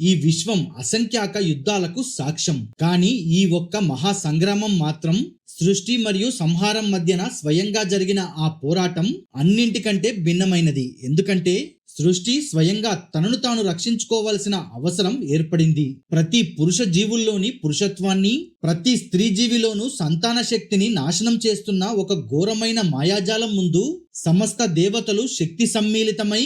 ఈ విశ్వం అసంఖ్యాక యుద్ధాలకు సాక్ష్యం. కానీ ఈ ఒక్క మహా సంగ్రామం మాత్రం సృష్టి మరియు సంహారం మధ్యన స్వయంగా జరిగిన ఆ పోరాటం అన్నింటికంటే భిన్నమైనది. ఎందుకంటే సృష్టి స్వయంగా తనను తాను రక్షించుకోవలసిన అవసరం ఏర్పడింది. ప్రతి పురుష జీవుల్లోని పురుషత్వాన్ని, ప్రతి స్త్రీ జీవిలోనూ సంతాన శక్తిని నాశనం చేస్తున్న ఒక ఘోరమైన మాయాజాలం ముందు సమస్త దేవతలు శక్తి సమ్మిళితమై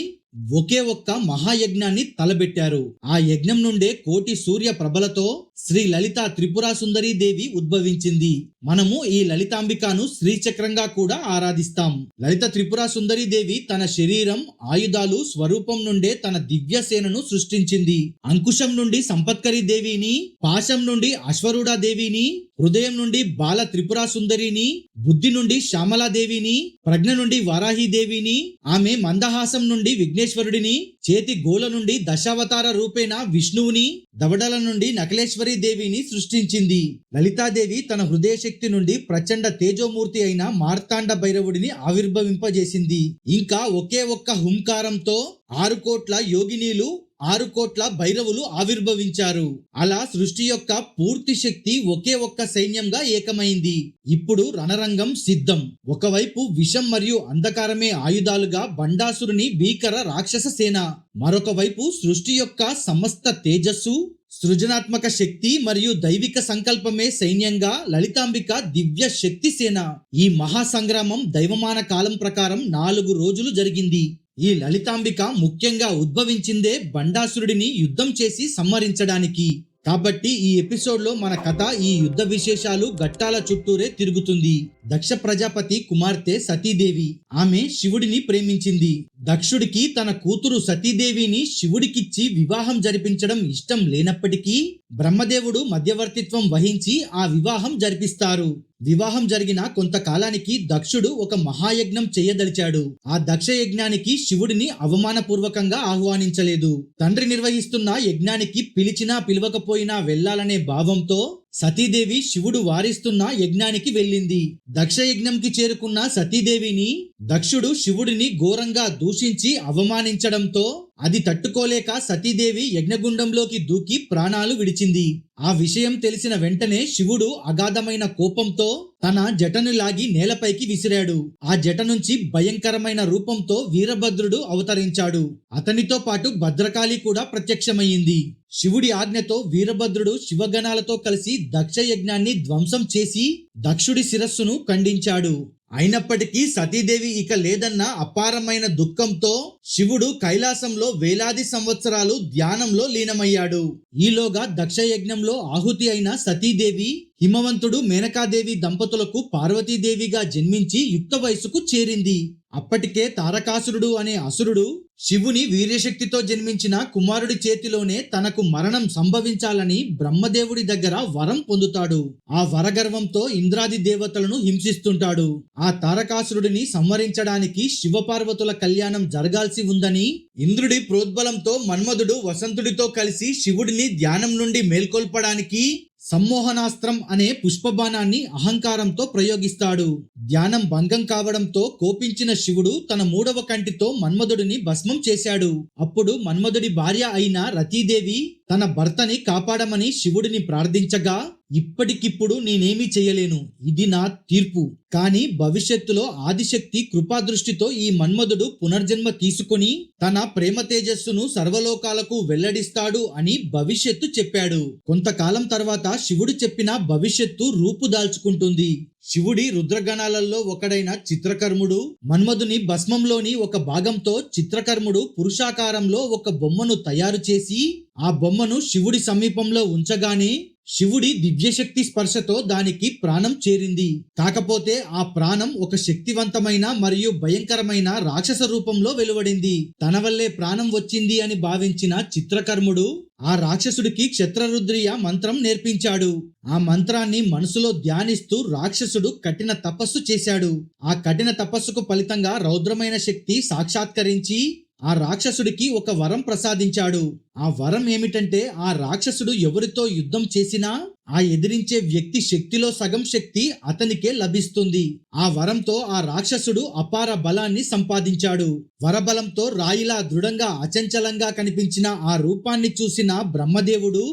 ఒకే ఒక్క మహాయజ్ఞాన్ని తలబెట్టారు. ఆ యజ్ఞం నుండే కోటి సూర్య ప్రభలతో శ్రీ లలిత త్రిపుర సుందరీ దేవి ఉద్భవించింది. మనము ఈ లలితాంబికను శ్రీచక్రంగా కూడా ఆరాధిస్తాం. లలిత త్రిపుర సుందరీ దేవి తన శరీరం, ఆయుధాలు, స్వరూపం నుండే తన దివ్య సేనను సృష్టించింది. అంకుశం నుండి సంపత్కరి దేవిని, పాశం నుండి అశ్వరూఢ దేవిని, హృదయం నుండి బాల త్రిపుర సుందరిని, బుద్ధి నుండి శ్యామలాదేవిని, ప్రజ్ఞ నుండి వారాహి దేవిని, ఆమె మందహాసం నుండి విఘ్నేశ్వరుడిని, చేతి గోల నుండి దశావతార రూపేణ విష్ణువుని, దవడల నుండి నకలేశ్వరి దేవిని సృష్టించింది. లలితాదేవి తన హృదయ శక్తి నుండి ప్రచండ తేజోమూర్తి అయిన మార్తాండ భైరవుడిని ఆవిర్భవింపజేసింది. ఇంకా ఒకే ఒక్క హుంకారంతో 6 కోట్ల యోగినీలు, 6 కోట్ల భైరవులు ఆవిర్భవించారు. అలా సృష్టి యొక్క పూర్తి శక్తి ఒకే ఒక్క సైన్యంగా ఏకమైంది. ఇప్పుడు రణరంగం సిద్ధం. ఒకవైపు విషం మరియు అంధకారమే ఆయుధాలుగా బండాసురుని భీకర రాక్షస సేన, మరొక వైపు సృష్టి యొక్క సమస్త తేజస్సు, సృజనాత్మక శక్తి మరియు దైవిక సంకల్పమే సైన్యంగా లలితాంబిక దివ్య శక్తి సేన. ఈ మహాసంగ్రామం దైవమాన కాలం ప్రకారం 4 రోజులు జరిగింది. ఈ లలితాంబిక ముఖ్యంగా ఉద్భవించిందే బండాసురుడిని యుద్ధం చేసి సంహరించడానికి. కాబట్టి ఈ ఎపిసోడ్లో మన కథ ఈ యుద్ధ విశేషాలు ఘట్టాల చుట్టూరే తిరుగుతుంది. దక్ష ప్రజాపతి కుమార్తె సతీదేవి. ఆమె శివుడిని ప్రేమించింది. దక్షుడికి తన కూతురు సతీదేవిని శివుడికిచ్చి వివాహం జరిపించడం ఇష్టం లేనప్పటికీ బ్రహ్మదేవుడు మధ్యవర్తిత్వం వహించి ఆ వివాహం జరిపిస్తారు. వివాహం జరిగిన కొంతకాలానికి దక్షుడు ఒక మహాయజ్ఞం చేయదలిచాడు. ఆ దక్ష యజ్ఞానికి శివుడిని అవమానపూర్వకంగా ఆహ్వానించలేదు. తండ్రి నిర్వహిస్తున్న యజ్ఞానికి పిలిచినా పిలవకపోయినా వెళ్లాలనే భావంతో సతీదేవి శివుడు వారిస్తున్న యజ్ఞానికి వెళ్ళింది. దక్ష యజ్ఞంకి చేరుకున్న సతీదేవిని దక్షుడు శివుడిని ఘోరంగా దూషించి అవమానించడంతో అది తట్టుకోలేక సతీదేవి యజ్ఞగుండంలోకి దూకి ప్రాణాలు విడిచింది. ఆ విషయం తెలిసిన వెంటనే శివుడు అగాధమైన కోపంతో తన జటను లాగి నేలపైకి విసిరాడు. ఆ జట నుంచి భయంకరమైన రూపంతో వీరభద్రుడు అవతరించాడు. అతనితో పాటు భద్రకాళి కూడా ప్రత్యక్షమయ్యింది. శివుడి ఆజ్ఞతో వీరభద్రుడు శివగణాలతో కలిసి దక్ష యజ్ఞాన్ని ధ్వంసం చేసి దక్షుడి శిరస్సును ఖండించాడు. అయినప్పటికీ సతీదేవి ఇక లేదన్న అపారమైన దుఃఖంతో శివుడు కైలాసంలో వేలాది సంవత్సరాలు ధ్యానంలో లీనమయ్యాడు. ఈలోగా దక్ష యజ్ఞంలో ఆహుతి అయిన సతీదేవి హిమవంతుడు మేనకాదేవి దంపతులకు పార్వతీదేవిగా జన్మించి యుక్త వయసుకు చేరింది. అప్పటికే తారకాసురుడు అనే అసురుడు శివుని వీర్యశక్తితో జన్మించిన కుమారుడి చేతిలోనే తనకు మరణం సంభవించాలని బ్రహ్మదేవుడి దగ్గర వరం పొందుతాడు. ఆ వరగర్వంతో ఇంద్రాది దేవతలను హింసిస్తుంటాడు. ఆ తారకాసురుడిని సంహరించడానికి శివపార్వతుల కళ్యాణం జరగాల్సి ఉందని ఇంద్రుడి ప్రోద్బలంతో మన్మధుడు వసంతుడితో కలిసి శివుడిని ధ్యానం నుండి మేల్కొల్పడానికి సమ్మోహనాస్త్రం అనే పుష్పబాణాన్ని అహంకారంతో ప్రయోగిస్తాడు. ధ్యానం భంగం కావడంతో కోపించిన శివుడు తన 3వ కంటితో మన్మధుడిని భస్మం చేశాడు. అప్పుడు మన్మధుడి భార్య అయిన రతీదేవి తన భర్తని కాపాడమని శివుడిని ప్రార్థించగా, ఇప్పటికిప్పుడు నేనేమీ చేయలేను, ఇది నా తీర్పు. కానీ భవిష్యత్తులో ఆదిశక్తి కృపాదృష్టితో ఈ మన్మధుడు పునర్జన్మ తీసుకుని తన ప్రేమ తేజస్సును సర్వలోకాలకు వెల్లడిస్తాడు అని భవిష్యత్తు చెప్పాడు. కొంతకాలం తర్వాత శివుడు చెప్పిన భవిష్యత్తు రూపుదాల్చుకుంటుంది. శివుడి రుద్రగణాలలో ఒకడైన చిత్రకర్ముడు మన్మధుని భస్మంలోని ఒక భాగంతో చిత్రకర్ముడు పురుషాకారంలో ఒక బొమ్మను తయారు చేసి ఆ బొమ్మను శివుడి సమీపంలో ఉంచగానే శివుడి దివ్యశక్తి స్పర్శతో దానికి ప్రాణం చేరింది. కాకపోతే ఆ ప్రాణం ఒక శక్తివంతమైన మరియు భయంకరమైన రాక్షస రూపంలో వెలువడింది. తన వల్లే ప్రాణం వచ్చింది అని భావించిన చిత్రకర్ముడు ఆ రాక్షసుడికి క్షత్రరుద్రియ మంత్రం నేర్పించాడు. ఆ మంత్రాన్ని మనసులో ధ్యానిస్తూ రాక్షసుడు కఠిన తపస్సు చేశాడు. ఆ కఠిన తపస్సుకు ఫలితంగా రౌద్రమైన శక్తి సాక్షాత్కరించి ఆ రాక్షసుడికి ఒక వరం ప్రసాదించాడు. ఆ వరం ఏమిటంటే ఆ రాక్షసుడు ఎవరితో యుద్ధం చేసినా ఆ ఎదిరించే వ్యక్తి శక్తిలో సగం శక్తి అతనికే లభిస్తుంది. ఆ వరంతో ఆ రాక్షసుడు అపార బలాన్ని సంపాదించాడు. వరబలంతో రాయిలా దృఢంగా అచంచలంగా కనిపించిన ఆ రూపాన్ని చూసిన బ్రహ్మదేవుడు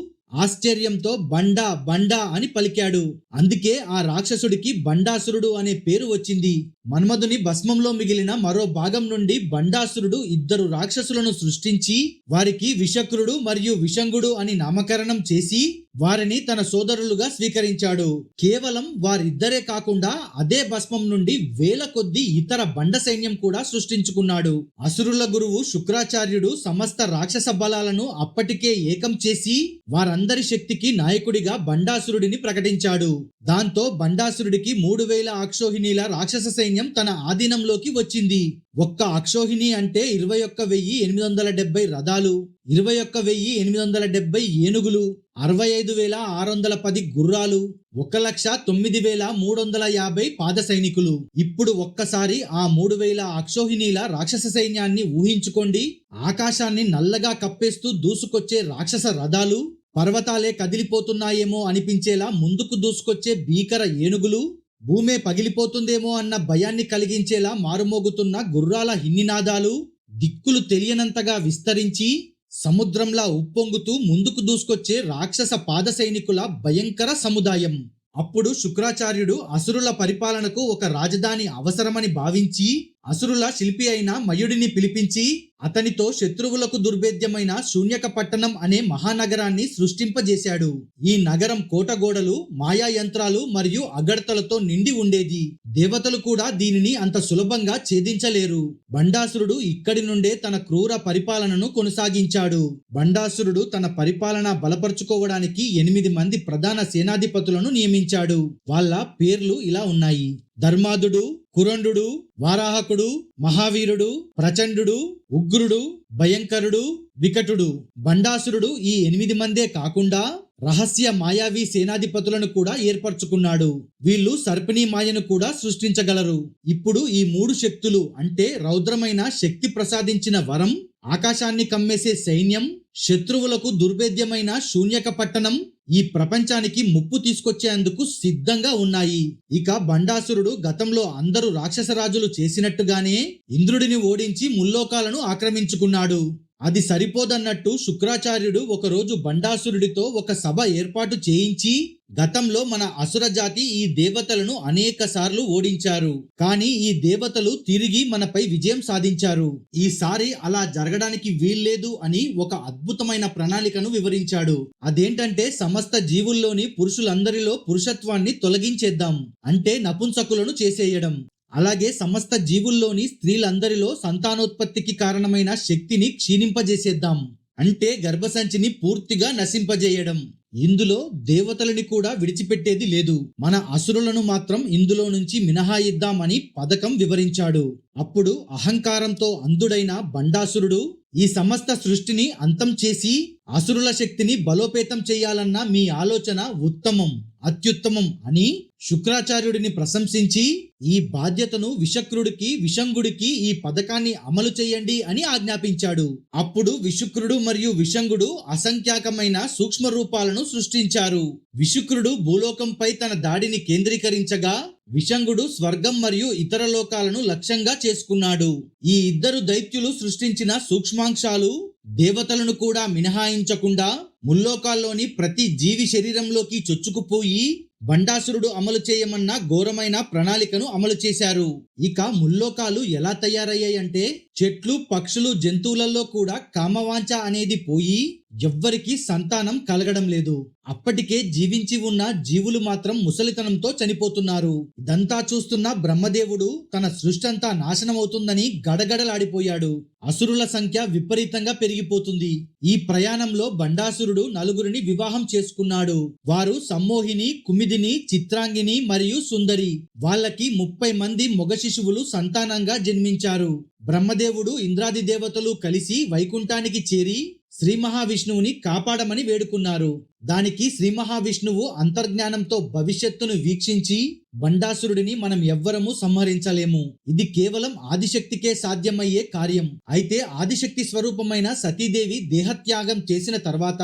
ఆశ్చర్యంతో బండా బండా అని పలికాడు. అందుకే ఆ రాక్షసుడికి బండాసురుడు అనే పేరు వచ్చింది. మన్మధుని భస్మంలో మిగిలిన మరో భాగం నుండి బండాసురుడు ఇద్దరు రాక్షసులను సృష్టించి వారికి విషక్రుడు మరియు విషంగుడు అని నామకరణం చేసి వారిని తన సోదరులుగా స్వీకరించాడు. కేవలం వారిద్దరే కాకుండా అదే భస్మం నుండి వేల కొద్ది ఇతర బండ సైన్యం కూడా సృష్టించుకున్నాడు. అసురుల గురువు శుక్రాచార్యుడు సమస్త రాక్షస బలాలను అప్పటికే ఏకం చేసి వారందరి శక్తికి నాయకుడిగా బండాసురుడిని ప్రకటించాడు. దాంతో బండాసురుడికి 3000 అక్షోహిణీల రాక్షస సైన్యం తన ఆధీనంలోకి వచ్చింది. ఒక్క అక్షోహిణి అంటే 21,870 రథాలు, 21,870 ఏనుగులు, 65,610 గుర్రాలు, 1,09,350 పాద సైనికులు. ఇప్పుడు ఒక్కసారి ఆ 3,000 అక్షోహిణీల రాక్షస సైన్యాన్ని ఊహించుకోండి. ఆకాశాన్ని నల్లగా కప్పేస్తూ దూసుకొచ్చే రాక్షస రథాలు, పర్వతాలే కదిలిపోతున్నాయేమో అనిపించేలా ముందుకు దూసుకొచ్చే భీకర ఏనుగులు, భూమే పగిలిపోతుందేమో అన్న భయాన్ని కలిగించేలా మారుమోగుతున్న గుర్రాల హిన్నినాదాలు, దిక్కులు తెలియనంతగా విస్తరించి సముద్రంలా ఉప్పొంగుతూ ముందుకు దూసుకొచ్చే రాక్షస పాద సైనికుల భయంకర సముదాయం. అప్పుడు శుక్రాచార్యుడు అసురుల పరిపాలనకు ఒక రాజధాని అవసరమని భావించి అసురుల శిల్పి అయిన మయుడిని పిలిపించి అతనితో శత్రువులకు దుర్భేద్యమైన శూన్యక పట్టణం అనే మహానగరాన్ని సృష్టింపజేశాడు. ఈ నగరం కోటగోడలు, మాయా యంత్రాలు మరియు అగడతలతో నిండి ఉండేది. దేవతలు కూడా దీనిని అంత సులభంగా ఛేదించలేరు. బండాసురుడు ఇక్కడి నుండే తన క్రూర పరిపాలనను కొనసాగించాడు. బండాసురుడు తన పరిపాలన బలపరుచుకోవడానికి 8 మంది ప్రధాన సేనాధిపతులను నియమించాడు. వాళ్ళ పేర్లు ఇలా ఉన్నాయి: ధర్మాదుడు, కురండు, వారాహకుడు, మహావీరుడు, ప్రచండు, ఉగ్రుడు, భయంకరుడు, వికటుడు. బండాసురుడు ఈ 8 మందే కాకుండా రహస్య మాయావి సేనాధిపతులను కూడా ఏర్పరచుకున్నాడు. వీళ్ళు సర్పిణీ మాయను కూడా సృష్టించగలరు. ఇప్పుడు ఈ 3 శక్తులు అంటే రౌద్రమైన శక్తి ప్రసాదించిన వరం, ఆకాశాన్ని కమ్మేసే సైన్యం, శత్రువులకు దుర్భేద్యమైన శూన్యక పట్టణం ఈ ప్రపంచానికి ముప్పు తీసుకొచ్చేందుకు సిద్ధంగా ఉన్నాయి. ఇక బండాసురుడు గతంలో అందరూ రాక్షసరాజులు చేసినట్టుగానే ఇంద్రుడిని ఓడించి ముల్లోకాలను ఆక్రమించుకున్నాడు. అది సరిపోదన్నట్టు శుక్రాచార్యుడు ఒకరోజు బండాసురుడితో ఒక సభ ఏర్పాటు చేయించి గతంలో మన అసుర జాతి ఈ దేవతలను అనేక సార్లు ఓడించారు, కానీ ఈ దేవతలు తిరిగి మనపై విజయం సాధించారు. ఈసారి అలా జరగడానికి వీల్లేదు అని ఒక అద్భుతమైన ప్రణాళికను వివరించాడు. అదేంటంటే సమస్త జీవుల్లోని పురుషులందరిలో పురుషత్వాన్ని తొలగించేద్దాం, అంటే నపుంసకులను చేసేయడం. అలాగే సమస్త జీవుల్లోని స్త్రీలందరిలో సంతానోత్పత్తికి కారణమైన శక్తిని క్షీణింపజేసేద్దాం, అంటే గర్భసంచిని పూర్తిగా నశింపజేయడం. ఇందులో దేవతలని కూడా విడిచిపెట్టేది లేదు. మన అసురులను మాత్రం ఇందులో నుంచి మినహాయిద్దామని పథకం వివరించాడు. అప్పుడు అహంకారంతో అంధుడైన బండాసురుడు ఈ సమస్త సృష్టిని అంతం చేసి అసురుల శక్తిని బలోపేతం చేయాలన్న మీ ఆలోచన ఉత్తమం, అత్యుత్తమం అని శుక్రాచార్యుడిని ప్రశంసించి ఈ బాధ్యతను విషక్రుడికి, విషంగుడికి ఈ పథకాన్ని అమలు చేయండి అని ఆజ్ఞాపించాడు. అప్పుడు విశుక్రుడు మరియు విషంగుడు అసంఖ్యాకమైన సూక్ష్మ రూపాలను సృష్టించారు. విశుక్రుడు భూలోకంపై తన దాడిని కేంద్రీకరించగా విషంగుడు స్వర్గం మరియు ఇతర లోకాలను లక్ష్యంగా చేసుకున్నాడు. ఈ ఇద్దరు దైత్యులు సృష్టించిన సూక్ష్మాంశాలు దేవతలను కూడా మినహాయించకుండా ముల్లోకాల్లోని ప్రతి జీవి శరీరంలోకి చొచ్చుకుపోయి బండాసురుడు అమలు చేయమన్న ఘోరమైన ప్రణాళికను అమలు చేశారు. ఇక ముల్లోకాలు ఎలా తయారయ్యాయంటే చెట్లు, పక్షులు, జంతువులలో కూడా కామవాంఛ అనేది పోయి ఎవ్వరికీ సంతానం కలగడం లేదు. అప్పటికే జీవించి ఉన్న జీవులు మాత్రం ముసలితనంతో చనిపోతున్నారు. ఇదంతా చూస్తున్న బ్రహ్మదేవుడు తన సృష్టి అంతా నాశనమవుతుందని గడగడలాడిపోయాడు. అసురుల సంఖ్య విపరీతంగా పెరిగిపోతుంది. ఈ ప్రయాణంలో బండాసురుడు 4 వివాహం చేసుకున్నాడు. వారు సమ్మోహిని, కుమిదిని, చిత్రాంగిని మరియు సుందరి. వాళ్ళకి 30 మంది మగ శిశువులు సంతానంగా జన్మించారు. బ్రహ్మదేవుడు, ఇంద్రాది దేవతలు కలిసి వైకుంఠానికి చేరి శ్రీ మహావిష్ణువుని కాపాడమని వేడుకున్నారు. దానికి శ్రీ మహావిష్ణువు అంతర్జ్ఞానంతో భవిష్యత్తును వీక్షించి బండాసురుడిని మనం ఎవ్వరము సంహరించలేము, ఇది కేవలం ఆదిశక్తికే సాధ్యమయ్యే కార్యం. అయితే ఆదిశక్తి స్వరూపమైన సతీదేవి దేహత్యాగం చేసిన తర్వాత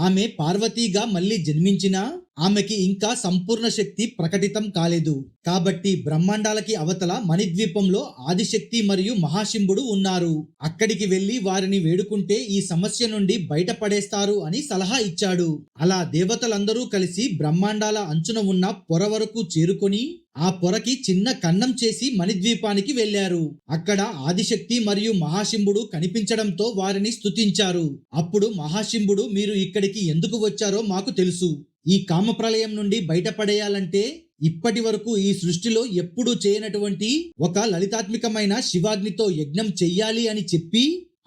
ఆమె పార్వతీగా మళ్ళీ జన్మించినా ఆమెకి ఇంకా సంపూర్ణ శక్తి ప్రకటితం కాలేదు. కాబట్టి బ్రహ్మాండాలకి అవతల మణిద్వీపంలో ఆదిశక్తి మరియు మహాశింభుడు ఉన్నారు. అక్కడికి వెళ్లి వారిని వేడుకుంటే ఈ సమస్య నుండి బయటపడేస్తారు అని సలహా ఇచ్చాడు. అలా దేవతలందరూ కలిసి బ్రహ్మాండాల అంచున ఉన్న పొర వరకు చేరుకొని ఆ పొరకి చిన్న కన్నం చేసి మణిద్వీపానికి వెళ్లారు. అక్కడ ఆదిశక్తి మరియు మహాశింభుడు కనిపించడంతో వారిని స్తుతించారు. అప్పుడు మహాశింభుడు, మీరు ఇక్కడికి ఎందుకు వచ్చారో మాకు తెలుసు. ఈ కామప్రలయం నుండి బయటపడేయాలంటే ఇప్పటి వరకు ఈ సృష్టిలో ఎప్పుడూ చేయనటువంటి ఒక లలితాత్మికమైన శివాగ్నితో యజ్ఞం చెయ్యాలి అని చెప్పి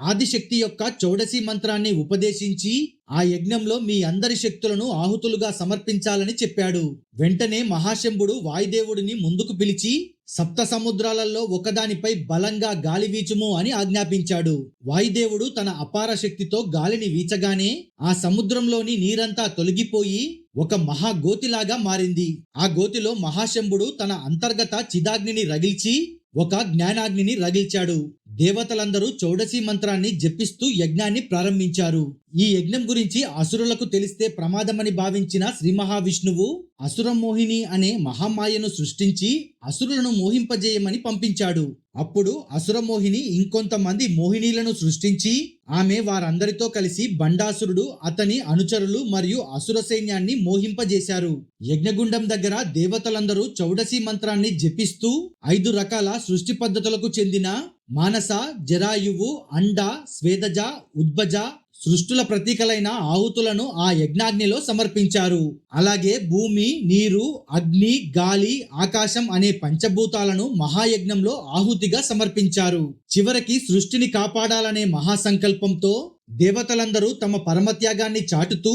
ఆదిశక్తి యొక్క చౌడసి మంత్రాన్ని ఉపదేశించి ఆ యజ్ఞంలో మీ అందరి శక్తులను ఆహుతులుగా సమర్పించాలని చెప్పాడు. వెంటనే మహాశంభుడు వాయుదేవుడిని ముందుకు పిలిచి సప్త సముద్రాలలో ఒకదానిపై బలంగా గాలి వీచుము అని ఆజ్ఞాపించాడు. వాయుదేవుడు తన అపార శక్తితో గాలిని వీచగానే ఆ సముద్రంలోని నీరంతా తొలగిపోయి ఒక మహాగోతిలాగా మారింది. ఆ గోతిలో మహాశంభుడు తన అంతర్గత చిదాగ్నిని రగిల్చి ఒక జ్ఞానాగ్నిని రగిల్చాడు. దేవతలందరూ చౌడసి మంత్రాన్ని జపిస్తూ యజ్ఞాన్ని ప్రారంభించారు. ఈ యజ్ఞం గురించి అసురులకు తెలిస్తే ప్రమాదమని భావించిన శ్రీ మహావిష్ణువు అసుర మోహిని అనే మహామాయను సృష్టించి అసురులను మోహింపజేయమని పంపించాడు. అప్పుడు అసురమోహిని ఇంకొంతమంది మోహినీలను సృష్టించి ఆమె వారందరితో కలిసి బండాసురుడు, అతని అనుచరులు మరియు అసుర సైన్యాన్ని మోహింపజేశారు. యజ్ఞగుండం దగ్గర దేవతలందరూ చౌడసి మంత్రాన్ని జపిస్తూ 5 రకాల సృష్టి పద్ధతులకు చెందిన మానస, జరాయువు, అండ, స్వేదజ, ఉద్భజ సృష్టుల ప్రతీకలైన ఆహుతులను ఆ యజ్ఞాగ్నిలో సమర్పించారు. అలాగే భూమి, నీరు, అగ్ని, గాలి, ఆకాశం అనే పంచభూతాలను మహాయజ్ఞంలో ఆహుతిగా సమర్పించారు. చివరికి సృష్టిని కాపాడాలనే మహాసంకల్పంతో దేవతలందరూ తమ పరమత్యాగాన్ని చాటుతూ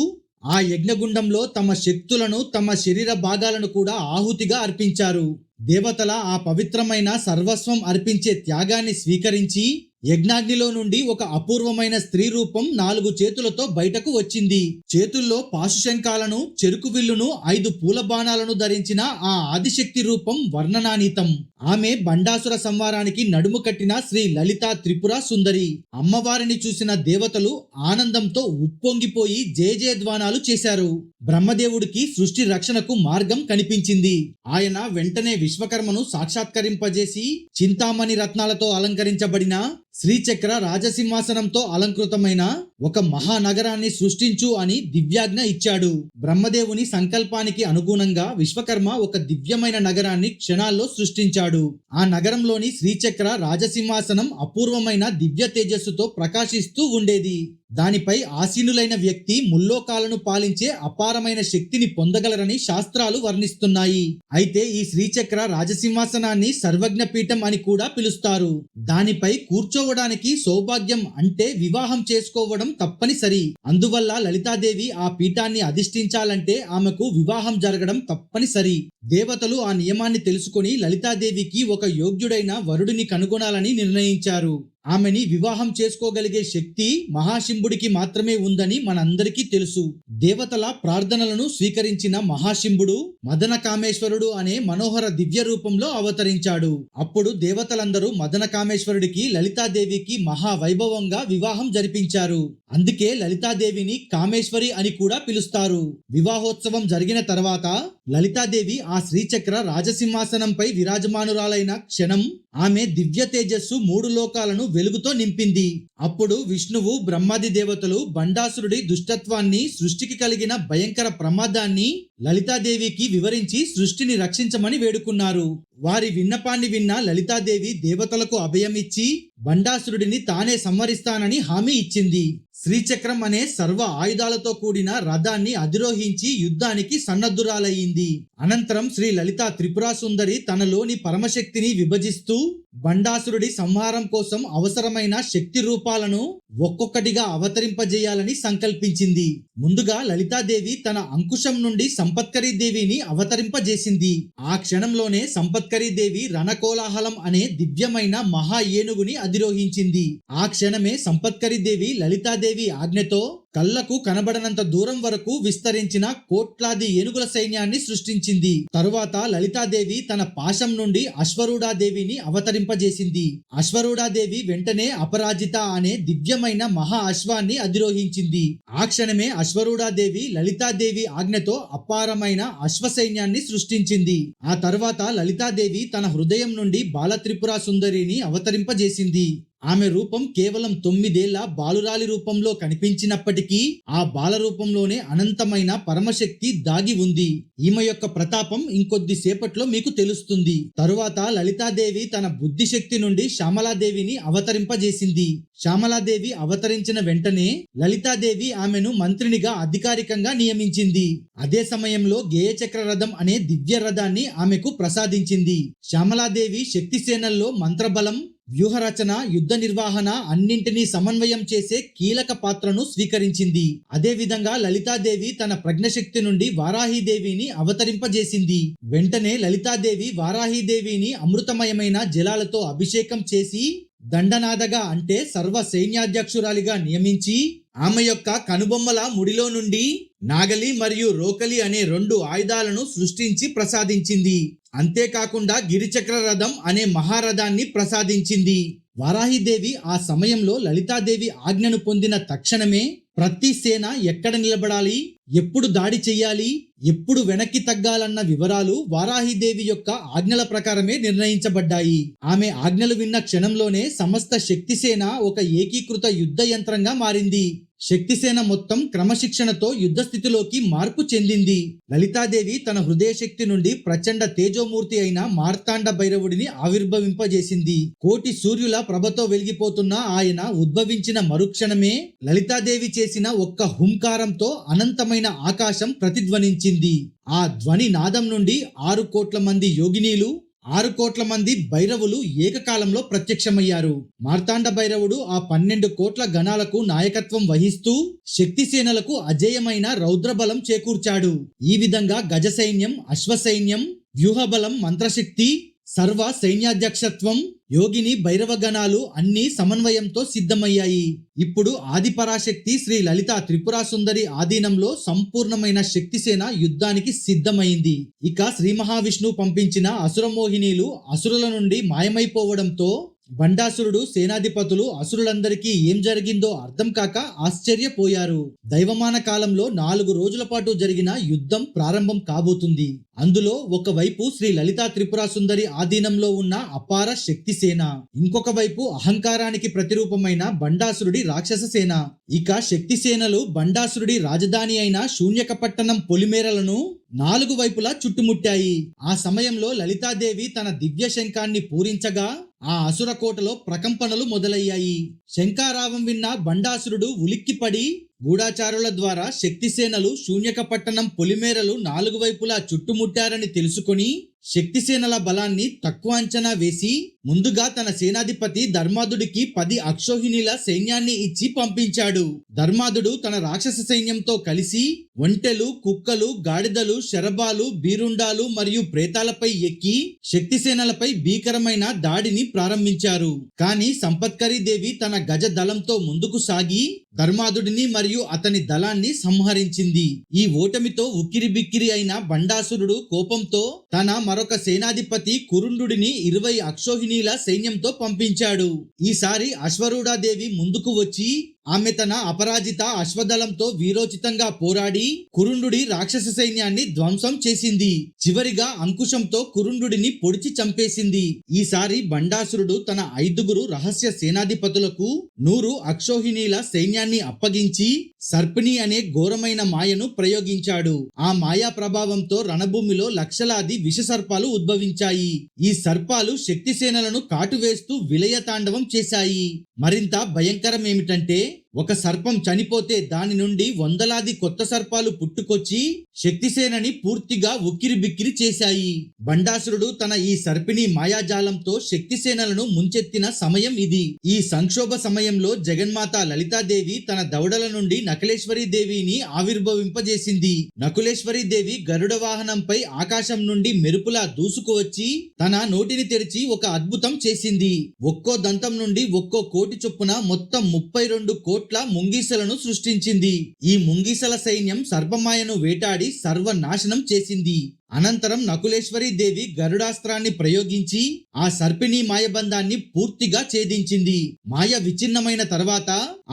ఆ యజ్ఞగుండంలో తమ శక్తులను, తమ శరీర భాగాలను కూడా ఆహుతిగా అర్పించారు. దేవతల ఆ పవిత్రమైన సర్వస్వం అర్పించే త్యాగాన్ని స్వీకరించి యజ్ఞాగ్నిలో నుండి ఒక అపూర్వమైన స్త్రీ రూపం 4 చేతులతో బయటకు వచ్చింది. చేతుల్లో పాశుశంఖాలను, చెరుకు విల్లును, 5 పూల బాణాలను ధరించిన ఆ ఆదిశక్తి రూపం వర్ణనానీతం. ఆమె బండాసుర సంహారానికి నడుము కట్టిన శ్రీ లలితా త్రిపుర సుందరి. అమ్మవారిని చూసిన దేవతలు ఆనందంతో ఉప్పొంగిపోయి జయజయధ్వానాలు చేశారు. బ్రహ్మదేవుడికి సృష్టి రక్షణకు మార్గం కనిపించింది. ఆయన వెంటనే విశ్వకర్మను సాక్షాత్కరింపజేసి చింతామణి రత్నాలతో అలంకరించబడిన శ్రీచక్ర రాజసింహాసనంతో అలంకృతమైన ఒక మహానగరాన్ని సృష్టించు అని దివ్యాజ్ఞ ఇచ్చాడు. బ్రహ్మదేవుని సంకల్పానికి అనుగుణంగా విశ్వకర్మ ఒక దివ్యమైన నగరాన్ని క్షణాల్లో సృష్టించాడు. ఆ నగరంలోని శ్రీచక్ర రాజసింహాసనం అపూర్వమైన దివ్య తేజస్సుతో ప్రకాశిస్తూ ఉండేది. దానిపై ఆసీనులైన వ్యక్తి ముల్లోకాలను పాలించే అపారమైన శక్తిని పొందగలరని శాస్త్రాలు వర్ణిస్తున్నాయి. అయితే ఈ శ్రీచక్ర రాజసింహాసనాన్ని సర్వజ్ఞ పీఠం అని కూడా పిలుస్తారు. దానిపై కూర్చోవడానికి సౌభాగ్యం అంటే వివాహం చేసుకోవడం తప్పనిసరి. అందువల్ల లలితాదేవి ఆ పీఠాన్ని అధిష్ఠించాలంటే ఆమెకు వివాహం జరగడం తప్పనిసరి. దేవతలు ఆ నియమాన్ని తెలుసుకొని లలితాదేవికి ఒక యోగ్యుడైన వరుడిని కనుగొనాలని నిర్ణయించారు. ఆమెని వివాహం చేసుకోగలిగే శక్తి మహాశింభుడికి మాత్రమే ఉందని మనందరికీ తెలుసు. దేవతల ప్రార్థనలను స్వీకరించిన మహాశింభుడు మదన కామేశ్వరుడు అనే మనోహర దివ్య రూపంలో అవతరించాడు. అప్పుడు దేవతలందరూ మదన కామేశ్వరుడికి లలితాదేవికి మహావైభవంగా వివాహం జరిపించారు. అందుకే లలితాదేవిని కామేశ్వరి అని కూడా పిలుస్తారు. వివాహోత్సవం జరిగిన తర్వాత లలితాదేవి ఆ శ్రీచక్ర రాజసింహాసనంపై విరాజమానురాలైన క్షణం ఆమె దివ్య తేజస్సు 3 లోకాలను వెలుగుతో నింపింది. అప్పుడు విష్ణువు, బ్రహ్మాది దేవతలు బండాసురుడి దుష్టత్వాన్ని, సృష్టికి కలిగిన భయంకర ప్రమాదాన్ని లలితాదేవికి వివరించి సృష్టిని రక్షించమని వేడుకున్నారు. వారి విన్నపాన్ని విన్న లలితాదేవి దేవతలకు అభయమిచ్చి బండాసురుడిని తానే సంహరిస్తానని హామీ ఇచ్చింది. శ్రీచక్రం అనే సర్వ ఆయుధాలతో కూడిన రథాన్ని అధిరోహించి యుద్ధానికి సన్నద్ధురాలయ్యింది. అనంతరం శ్రీ లలితా త్రిపుర సుందరి తనలోని పరమశక్తిని విభజిస్తూ బండాసురుడి సంహారం కోసం అవసరమైన శక్తి రూపాలను ఒక్కొక్కటిగా అవతరింపజేయాలని సంకల్పించింది. ముందుగా లలితాదేవి తన అంకుశం నుండి సంపత్కరీ దేవిని అవతరింపజేసింది. ఆ క్షణంలోనే సంపత్కరీ దేవి రణకోలాహలం అనే దివ్యమైన మహా ఏనుగుని అధిరోహించింది. ఆ క్షణమే సంపత్కరీ దేవి లలితాదేవి ఆజ్ఞతో కళ్లకు కనబడనంత దూరం వరకు విస్తరించిన కోట్లాది ఏనుగుల సైన్యాన్ని సృష్టించింది. తరువాత లలితాదేవి తన పాశం నుండి అశ్వరూఢాదేవిని అవతరింపజేసింది. అశ్వరూఢాదేవి వెంటనే అపరాజిత అనే దివ్యమైన మహా అశ్వాన్ని అధిరోహించింది. ఆ క్షణమే అశ్వరూఢాదేవి లలితాదేవి ఆజ్ఞతో అపారమైన అశ్వ సైన్యాన్ని సృష్టించింది. ఆ తర్వాత లలితాదేవి తన హృదయం నుండి బాలత్రిపుర సుందరిని అవతరింపజేసింది. ఆమె రూపం కేవలం 9 ఏళ్ల బాలురాలి రూపంలో కనిపించినప్పటికీ ఆ బాల రూపంలోనే అనంతమైన పరమశక్తి దాగి ఉంది. ఈమె యొక్క ప్రతాపం ఇంకొద్ది సేపట్లో మీకు తెలుస్తుంది. తరువాత లలితాదేవి తన బుద్ధిశక్తి నుండి శ్యామలాదేవిని అవతరింపజేసింది. శ్యామలాదేవి అవతరించిన వెంటనే లలితాదేవి ఆమెను మంత్రినిగా అధికారికంగా నియమించింది. అదే సమయంలో గేయచక్ర రథం అనే దివ్య రథాన్ని ఆమెకు ప్రసాదించింది. శ్యామలాదేవి శక్తి సేనల్లో మంత్రబలం, వ్యూహరచన, యుద్ధ నిర్వహణ అన్నింటినీ సమన్వయం చేసే కీలక పాత్రను స్వీకరించింది. అదే విధంగా లలితాదేవి తన ప్రజ్ఞశక్తి నుండి వారాహీదేవిని అవతరింపజేసింది. వెంటనే లలితాదేవి వారాహీదేవిని అమృతమయమైన జలాలతో అభిషేకం చేసి దండనాదగా అంటే సర్వ సైన్యాధ్యక్షురాలిగా నియమించి ఆమె యొక్క కనుబొమ్మల ముడిలో నుండి నాగలి మరియు రోకలి అనే 2 ఆయుధాలను సృష్టించి ప్రసాదించింది. అంతేకాకుండా గిరిచక్ర రథం అనే మహారథాన్ని ప్రసాదించింది. వారాహిదేవి ఆ సమయంలో లలితాదేవి ఆజ్ఞను పొందిన తక్షణమే ప్రతి సేన ఎక్కడ నిలబడాలి, ఎప్పుడు దాడి చెయ్యాలి, ఎప్పుడు వెనక్కి తగ్గాలన్న వివరాలు వారాహిదేవి యొక్క ఆజ్ఞల ప్రకారమే నిర్ణయించబడ్డాయి. ఆమె ఆజ్ఞలు విన్న క్షణంలోనే సమస్త శక్తిసేన ఒక ఏకీకృత యుద్ధ యంత్రంగా మారింది. శక్తిసేన మొత్తం క్రమశిక్షణతో యుద్ధ స్థితిలోకి మార్పు చెందింది. లలితాదేవి తన హృదయ శక్తి నుండి ప్రచండ తేజోమూర్తి అయిన మార్తాండ భైరవుడిని ఆవిర్భవింపజేసింది. కోటి సూర్యుల ప్రభతో వెలిగిపోతున్న ఆయన ఉద్భవించిన మరుక్షణమే లలితాదేవి చేసిన ఒక్క హుంకారంతో అనంతమైన ఆకాశం ప్రతిధ్వనించింది. ఆ ధ్వని నాదం నుండి 6 కోట్ల మంది యోగినీలు, 6 కోట్ల మంది భైరవులు ఏకకాలంలో ప్రత్యక్షమయ్యారు. మార్తాండ భైరవుడు ఆ 12 కోట్ల గణాలకు నాయకత్వం వహిస్తూ శక్తి సేనలకు అజేయమైన రౌద్రబలం చేకూర్చాడు. ఈ విధంగా గజ సైన్యం, అశ్వ సైన్యం, వ్యూహబలం, మంత్రశక్తి, సర్వ సైన్యాధ్యక్షత్వం, యోగిని భైరవ గణాలు అన్ని సమన్వయంతో సిద్ధమయ్యాయి. ఇప్పుడు ఆదిపరాశక్తి శ్రీ లలిత త్రిపుర సుందరి ఆధీనంలో సంపూర్ణమైన శక్తిసేన యుద్ధానికి సిద్ధమైంది. ఇక శ్రీ మహావిష్ణువు పంపించిన అసురమోహినీలు అసురుల నుండి మాయమైపోవడంతో బండాసురుడు, సేనాధిపతులు, అసురులందరికీ ఏం జరిగిందో అర్థం కాక ఆశ్చర్యపోయారు. దైవమాన కాలంలో 4 రోజుల పాటు జరిగిన యుద్ధం ప్రారంభం కాబోతుంది. అందులో ఒకవైపు శ్రీ లలితా త్రిపుర సుందరి ఆధీనంలో ఉన్న అపార శక్తి సేన, ఇంకొక వైపు అహంకారానికి ప్రతిరూపమైన బండాసురుడి రాక్షస సేన. ఇక శక్తి సేనలు బండాసురుడి రాజధాని అయిన శూన్యక పట్టణం పొలిమేరలను 4 వైపులా చుట్టుముట్టాయి. ఆ సమయంలో లలితాదేవి తన దివ్య శంఖాన్ని పూరించగా ఆ అసుర కోటలో ప్రకంపనలు మొదలయ్యాయి. శంఖారావం విన్న బండాసురుడు ఉలిక్కిపడి గూఢాచారుల ద్వారా శక్తిసేనలు శూన్యక పట్టణం పొలిమేరలు 4 వైపులా చుట్టుముట్టారని తెలుసుకొని శక్తిసేనల బలాన్ని తక్కువ అంచనా వేసి ముందుగా తన సేనాధిపతి ధర్మాదుడికి 10 అక్షోహిణీల సైన్యాన్ని ఇచ్చి పంపించాడు. ధర్మాదుడు తన రాక్షస సైన్యంతో కలిసి ఒంటెలు, కుక్కలు, గాడిదలు, శరభాలు, బీరుండాలు మరియు ప్రేతాలపై ఎక్కి శక్తిసేనలపై భీకరమైన దాడిని ప్రారంభించారు. కానీ సంపత్కరీ దేవి తన గజ దళంతో ముందుకు సాగి ధర్మాదుడిని మరియు అతని దళాన్ని సంహరించింది. ఈ ఓటమితో ఉక్కిరిబిక్కిరి అయిన బండాసురుడు కోపంతో తన మరొక సేనాధిపతి కురుండుడిని 20 అక్షోహిణీల సైన్యంతో పంపించాడు. ఈసారి అశ్వరూఢాదేవి ముందుకు వచ్చి ఆమె తన అపరాజిత అశ్వదళంతో వీరోచితంగా పోరాడి కురుండుడి రాక్షస సైన్యాన్ని ధ్వంసం చేసింది. చివరిగా అంకుశంతో కురుండుడిని పొడిచి చంపేసింది. ఈసారి బండాసురుడు తన 5 రహస్య సేనాధిపతులకు 100 అక్షోహిణీల సైన్యాన్ని అప్పగించి సర్పిణి అనే ఘోరమైన మాయను ప్రయోగించాడు. ఆ మాయా ప్రభావంతో రణభూమిలో లక్షలాది విషసర్పాలు ఉద్భవించాయి. ఈ సర్పాలు శక్తి సేనలను కాటువేస్తూ విలయ తాండవం చేశాయి. మరింత భయంకరం ఏమిటంటే ఒక సర్పం చనిపోతే దాని నుండి వందలాది కొత్త సర్పాలు పుట్టుకొచ్చి శక్తిసేనని పూర్తిగా ఉక్కిరిబిక్కిరి చేశాయి. బండాసురుడు తన ఈ సర్పిణి మాయాజాలంతో శక్తిసేనలను ముంచెత్తిన సమయం ఇది. ఈ సంక్షోభ సమయంలో జగన్మాత లలితాదేవి తన దవడల నుండి నకులేశ్వరీ దేవిని ఆవిర్భవింపజేసింది. నకులేశ్వరీ దేవి గరుడ వాహనంపై ఆకాశం నుండి మెరుపులా దూసుకువచ్చి తన నోటిని తెరిచి ఒక అద్భుతం చేసింది. ఒక్కో దంతం నుండి ఒక్కో కోటి చొప్పున మొత్తం 32 కోట్ల కోట్ల ముంగీసలను సృష్టించింది. ఈ ముంగీసల సైన్యం సర్పమాయను వేటాడి సర్వనాశనం చేసింది. అనంతరం నకులేశ్వరి దేవి గరుడాస్త్రాన్ని ప్రయోగించి ఆ సర్పిణి మాయబంధాన్ని పూర్తిగా ఛేదించింది. మాయ విచ్ఛిన్నమైన తర్వాత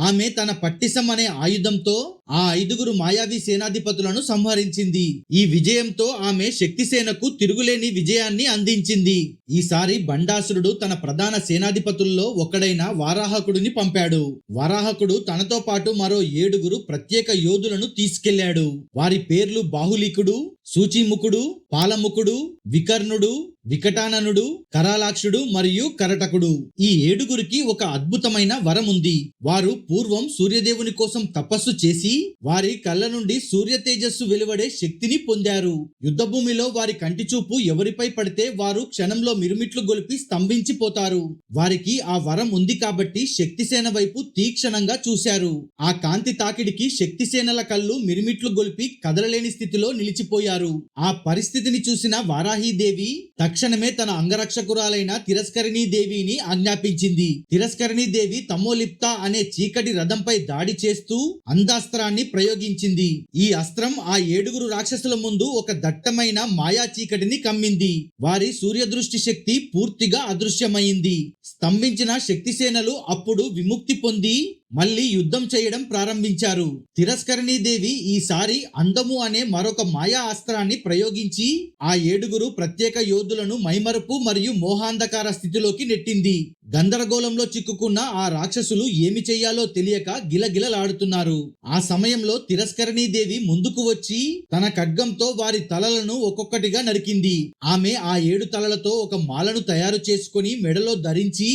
ఆమె తన పట్టిసం అనే ఆయుధంతో ఆ 5గురు మాయావి సేనాధిపతులను సంహరించింది. ఈ విజయంతో ఆమె శక్తిసేనకు తిరుగులేని విజయాన్ని అందించింది. ఈసారి బండాసురుడు తన ప్రధాన సేనాధిపతుల్లో ఒకడైన వారాహకుడిని పంపాడు. వారాహకుడు తనతో పాటు మరో 7గురు ప్రత్యేక యోధులను తీసుకెళ్లాడు. వారి పేర్లు బాహులికుడు, సూచిముఖుడు, పాలముఖుడు, వికర్ణుడు, వికటాననుడు, కరాలాక్షుడు మరియు కరటకుడు. ఈ 7గురికి ఒక అద్భుతమైన వరం ఉంది. వారు పూర్వం సూర్యదేవుని కోసం తపస్సు చేసి వారి కళ్ళ నుండి సూర్య తేజస్సు వెలువడే శక్తిని పొందారు. యుద్ధభూమిలో వారి కంటి చూపు ఎవరిపై పడితే వారు క్షణంలో మిరుమిట్లు గొలిపి స్తంభించిపోతారు. వారికి ఆ వరం ఉంది కాబట్టి శక్తిసేన వైపు తీక్షణంగా చూశారు. ఆ కాంతి తాకిడికి శక్తిసేనల కళ్ళు మిరుమిట్లు గొలిపి కదలలేని స్థితిలో నిలిచిపోయారు. ఆ పరిస్థితిని చూసిన వారాహీదేవి తక్షణమే తన అంగరక్షకురాలైన తిరస్కరిణీ దేవిని ఆజ్ఞాపించింది. తిరస్కరిణీ దేవి తమోలిప్త అనే చీకటి రథంపై దాడి చేస్తూ అందాస్త్రాన్ని ప్రయోగించింది. ఈ అస్త్రం ఆ 7గురు రాక్షసుల ముందు ఒక దట్టమైన మాయా చీకటిని కమ్మింది. వారి సూర్యదృష్టి శక్తి పూర్తిగా అదృశ్యమైంది. స్తంభించిన శక్తిసేనలు అప్పుడు విముక్తి పొంది మళ్ళీ యుద్ధం చేయడం ప్రారంభించారు. తిరస్కరిణీ దేవి ఈసారి అందము అనే మరొక మాయా అస్త్రాన్ని ప్రయోగించి ఆ 7గురు ప్రత్యేక యోధులను మైమరుపు మరియు మోహాంధకార స్థితిలోకి నెట్టింది. గందరగోళంలో చిక్కుకున్న ఆ రాక్షసులు ఏమి చెయ్యాలో తెలియక గిలగిలలాడుతున్నారు. ఆ సమయంలో తిరస్కరిణీ దేవి ముందుకు వచ్చి తన ఖడ్గంతో వారి తలలను ఒక్కొక్కటిగా నరికింది. ఆమె ఆ 7 తలలతో ఒక మాలను తయారు చేసుకుని మెడలో ధరించి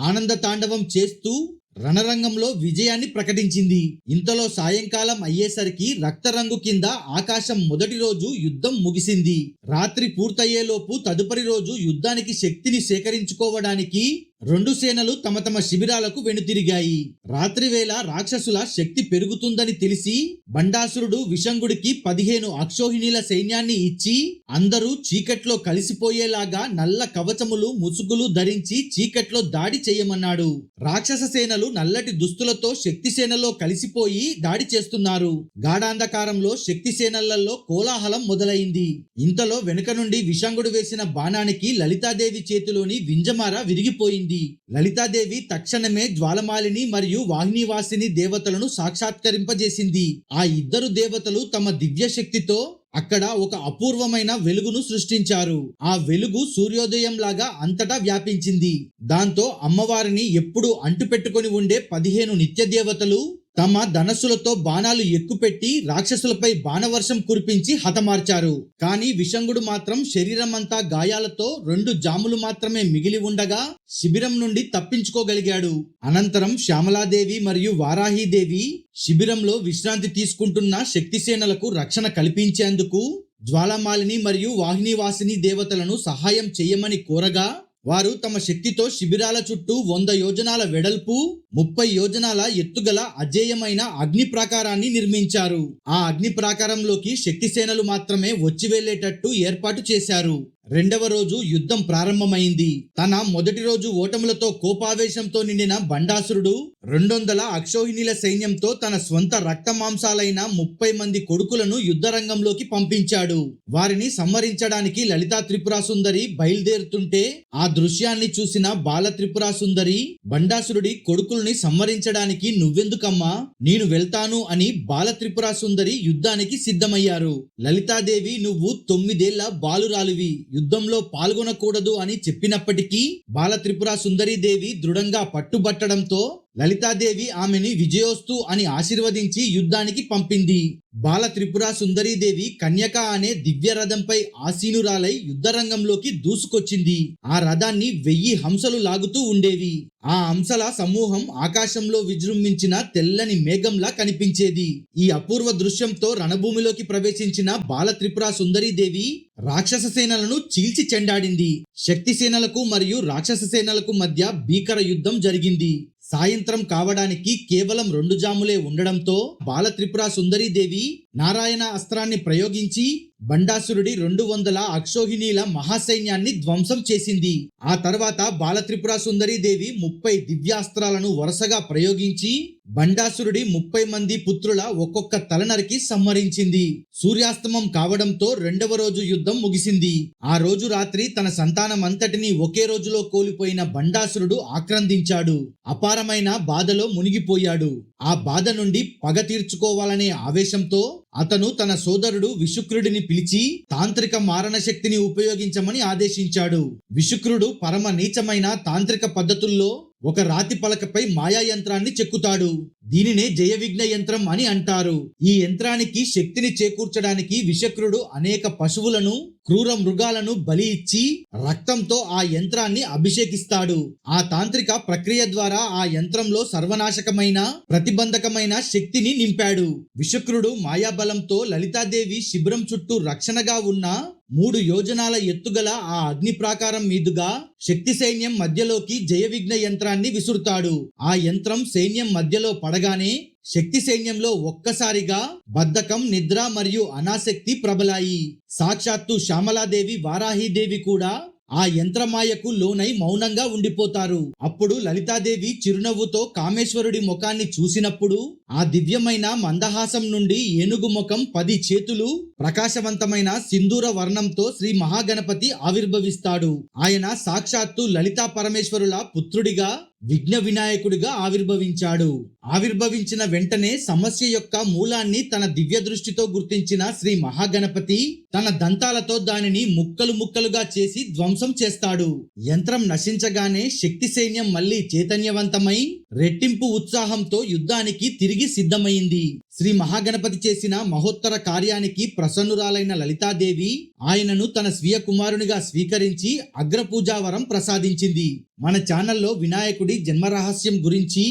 ఆనంద తాండవం చేస్తూ రణరంగంలో విజయాన్ని ప్రకటించింది. ఇంతలో సాయంకాలం అయ్యేసరికి రక్తరంగు కింద ఆకాశం మొదటి రోజు యుద్ధం ముగిసింది. రాత్రి పూర్తయ్యేలోపు తదుపరి రోజు యుద్ధానికి శక్తిని సేకరించుకోవడానికి 2 సేనలు తమ తమ శిబిరాలకు వెనుతిరిగాయి. రాత్రి వేళ రాక్షసుల శక్తి పెరుగుతుందని తెలిసి బండాసురుడు విషంగుడికి 15 అక్షోహిణీల సైన్యాన్ని ఇచ్చి అందరూ చీకట్లో కలిసిపోయేలాగా నల్ల కవచములు ముసుగులు ధరించి చీకట్లో దాడి చేయమన్నాడు. రాక్షస సేనలు నల్లటి దుస్తులతో శక్తి సేనలో కలిసిపోయి దాడి చేస్తున్నారు. గాఢాంధకారంలో శక్తి సేనలలో కోలాహలం మొదలైంది. ఇంతలో వెనుక నుండి విషంగుడు వేసిన బాణానికి లలితాదేవి చేతిలోని వింజమార విరిగిపోయింది. లలితాదేవి తక్షణమే జ్వాలమాలిని మరియు వాహినివాసిని దేవతలను సాక్షాత్కరింపజేసింది. ఆ 2 దేవతలు తమ దివ్య శక్తితో అక్కడ ఒక అపూర్వమైన వెలుగును సృష్టించారు. ఆ వెలుగు సూర్యోదయం లాగా అంతటా వ్యాపించింది. దాంతో అమ్మవారిని ఎప్పుడు అంటుపెట్టుకొని ఉండే 15 నిత్య దేవతలు తమ ధనస్సులతో బాణాలు ఎక్కుపెట్టి రాక్షసులపై బాణవర్షం కురిపించి హతమార్చారు. కానీ విషంగుడు మాత్రం శరీరమంతా గాయాలతో 2 జాములు మాత్రమే మిగిలి ఉండగా శిబిరం నుండి తప్పించుకోగలిగాడు. అనంతరం శ్యామలాదేవి మరియు వారాహీదేవి శిబిరంలో విశ్రాంతి తీసుకుంటున్న శక్తిసేనలకు రక్షణ కల్పించేందుకు జ్వాలమాలిని మరియు వాహినివాసిని దేవతలను సహాయం చేయమని కోరగా వారు తమ శక్తితో శిబిరాల చుట్టూ 100 యోజనాల వెడల్పు 30 యోజనాల ఎత్తుగల అజేయమైన అగ్ని ప్రాకారాన్ని నిర్మించారు. ఆ అగ్ని ప్రాకారంలోకి శక్తి సేనలు మాత్రమే వచ్చి వెళ్లేటట్టు ఏర్పాటు చేశారు. రెండవ రోజు యుద్ధం ప్రారంభమైంది. తన మొదటి రోజు ఓటములతో కోపావేశంతో నిండిన బండాసురుడు 200 అక్షోహిణీల సైన్యంతో తన స్వంత రక్త మాంసాలైన 30 మంది కొడుకులను యుద్ధరంగంలోకి పంపించాడు. వారిని సంహరించడానికి లలితా త్రిపురా సుందరి బయలుదేరుతుంటే ఆ దృశ్యాన్ని చూసిన బాల త్రిపురా సుందరి బండాసురుడి కొడుకుల్ని సంహరించడానికి నువ్వెందుకమ్మా, నేను వెళ్తాను అని బాల త్రిపురా సుందరి యుద్ధానికి సిద్ధమయ్యారు. లలితాదేవి నువ్వు 9 ఏళ్ల బాలురాలివి, యుద్ధంలో పాల్గొనకూడదు అని చెప్పినప్పటికీ బాల త్రిపురా సుందరీదేవి దృఢంగా పట్టుబట్టడంతో లలితాదేవి ఆమెని విజయోస్తు అని ఆశీర్వదించి యుద్ధానికి పంపింది. బాల త్రిపురా సుందరీదేవి కన్యక అనే దివ్య రథంపై ఆసీనురాలై యుద్ధరంగంలోకి దూసుకొచ్చింది. ఆ రథాన్ని 1000 హంసలు లాగుతూ ఉండేవి. ఆ హంసల సమూహం ఆకాశంలో విజృంభించిన తెల్లని మేఘంలా కనిపించేది. ఈ అపూర్వ దృశ్యంతో రణభూమిలోకి ప్రవేశించిన బాల త్రిపురా సుందరీదేవి రాక్షస సేనలను చీల్చి చెండాడింది. శక్తి సేనలకు మరియు రాక్షస సేనలకు మధ్య భీకర యుద్ధం జరిగింది. సాయంత్రం కావడానికి కేవలం 2 జాములే ఉండడంతో బాల త్రిపురా సుందరీదేవి నారాయణ అస్త్రాన్ని ప్రయోగించి బండాసురుడి 200 అక్షోహిణీల మహాసైన్యాన్ని ధ్వంసం చేసింది. ఆ తర్వాత బాల త్రిపురా సుందరీదేవి 30 దివ్యాస్త్రాలను వరుసగా ప్రయోగించి బండాసురుడి 30 మంది పుత్రుల ఒక్కొక్క తల నరికి సంహరించింది. సూర్యాస్తమం కావడంతో రెండవ రోజు యుద్ధం ముగిసింది. ఆ రోజు రాత్రి తన సంతానమంతటిని ఒకే రోజులో కోల్పోయిన బండాసురుడు ఆక్రందించాడు. అపారమైన బాధలో మునిగిపోయాడు. ఆ బాధ నుండి పగ తీర్చుకోవాలనే ఆవేశంతో అతను తన సోదరుడు విశుక్రుడిని పిలిచి తాంత్రిక మారణ శక్తిని ఉపయోగించమని ఆదేశించాడు. విశుక్రుడు పరమ నీచమైన తాంత్రిక పద్ధతుల్లో ఒక రాతి పలకపై మాయా యంత్రాన్ని చెక్కుతాడు. దీనినే జయవిఘ్న యంత్రం అని అంటారు. ఈ యంత్రానికి శక్తిని చేకూర్చడానికి విశక్రుడు అనేక పశువులను, క్రూర మృగాలను బలి ఇచ్చి రక్తంతో ఆ యంత్రాన్ని అభిషేకిస్తాడు. ఆ తాంత్రిక ప్రక్రియ ద్వారా ఆ యంత్రంలో సర్వనాశకమైన, ప్రతిబంధకమైన శక్తిని నింపాడు. విశక్రుడు మాయాబలంతో లలితాదేవి శిబిరం చుట్టూ రక్షణగా ఉన్న 3 యోజనాల ఎత్తుగల ఆ అగ్ని ప్రాకారం మీదుగా శక్తి సైన్యం మధ్యలోకి జయవిఘ్న యంత్రాన్ని విసురుతాడు. ఆ యంత్రం సైన్యం మధ్యలో పడగానే శక్తి సైన్యంలో ఒక్కసారిగా బద్ధకం, నిద్ర మరియు అనాసక్తి ప్రబలాయి. సాక్షాత్తు శ్యామలాదేవి, వారాహీదేవి కూడా ఆ యంత్రమాయకు లోనై మౌనంగా ఉండిపోతారు. అప్పుడు లలితాదేవి చిరునవ్వుతో కామేశ్వరుడి ముఖాన్ని చూసినప్పుడు ఆ దివ్యమైన మందహాసం నుండి ఏనుగు ముఖం, 10 చేతులు, ప్రకాశవంతమైన సింధూర వర్ణంతో శ్రీ మహాగణపతి ఆవిర్భవిస్తాడు. ఆయన సాక్షాత్తు లలితా పరమేశ్వరుల పుత్రుడిగా, విఘ్న వినాయకుడిగా ఆవిర్భవించాడు. ఆవిర్భవించిన వెంటనే సమస్య యొక్క మూలాన్ని తన దివ్య దృష్టితో గుర్తించిన శ్రీ మహాగణపతి తన దంతాలతో దానిని ముక్కలు ముక్కలుగా చేసి ధ్వంసం చేస్తాడు. యంత్రం నశించగానే శక్తి సైన్యం మళ్లీ చైతన్యవంతమై రెట్టింపు ఉత్సాహంతో యుద్ధానికి తిరిగి సిద్ధమైంది. శ్రీ మహాగణపతి చేసిన మహోత్తర కార్యానికి ప్రసన్నురాలైన లలితాదేవి ఆయనను తన స్వీయ కుమారునిగా స్వీకరించి అగ్రపూజావరం ప్రసాదించింది. మన ఛానల్లో వినాయకుడి జన్మరహస్యం గురించి